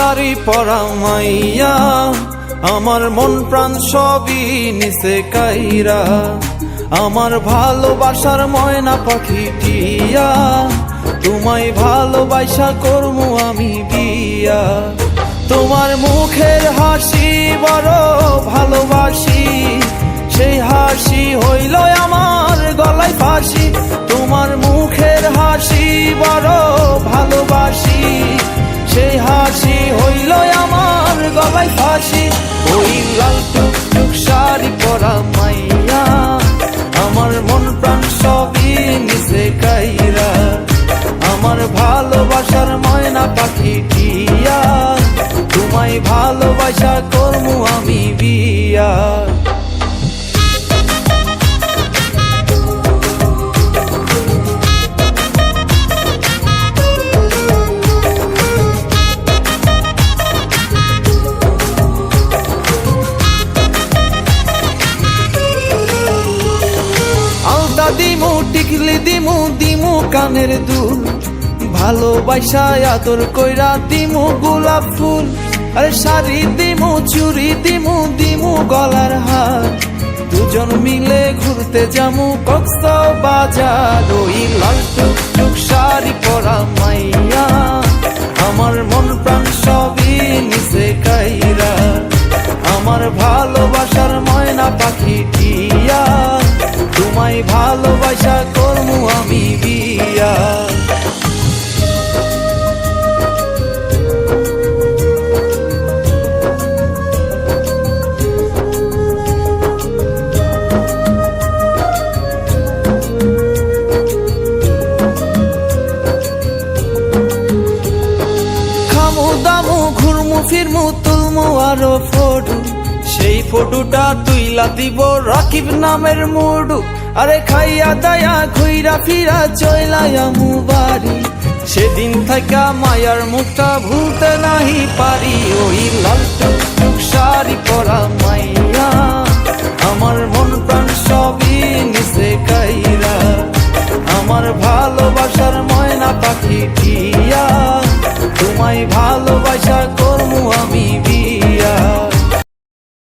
শাড়ি পরা মাইয়া, আমার মন প্রাণ সবই নিচে কাইরা। আমার ভালোবাসার ময়না পাখি টিয়া, তোমায় ভালোবাসা করমু আমি বিয়া। তোমার মুখের হাসি বড় ভালোবাসি, সেই হাসি হইল আমার গলায় ফাঁসি। তোমার মুখের হাসি বড় ভালোবাসি, সেই হাসি হইল আমার গলায় ফাঁসি। ওই লাল টুকটুক শাড়ি পরা মাইয়া, আমার মন প্রাণ সবই নিচে কাইরা। আমার ভালোবাসার ময়না পাখি টিয়া, তোমায় ভালোবাসা করমু আমি বিয়া। দিমু টিকলি দিমু দিমু কানের দুল, ভালোবাসা আদর কইরা দিমু গোলাপ ফুল। আরে শাড়ি দিমু চুড়ি দিমু দিমু গলার হার, দুজন মিলে ঘুরতে যামু কক্সবাজার। ওই লাল টুকটুক শাড়ি পরা মাইয়া, আমার মন প্রাণ সবই নিচে কাইরা। আমার ভালোবাসার ময়না পাখি টিয়া, তোমায় ভালোবাসা করমু আমি বিয়া। খামু দামু ঘুরমু ফিরমু তুলমু আরো ফটো, সেই ফটোটা তুইলা দিব রাকিব নামের মুডু। আরে খাইয়া দায়া ঘুইরা ফিরা চইলায়ামু বাড়ি, সেদিন থাকা মায়ার মুখটা ভুলতে নাহি পারি। ওই লাল টুকটুক শাড়ি পরা মাইয়া, আমার মন প্রাণ সবই নিচে কাইরা। আমার ভালোবাসার ময়না পাখি টিয়া, তোমায় ভালোবাসা করমু আমি।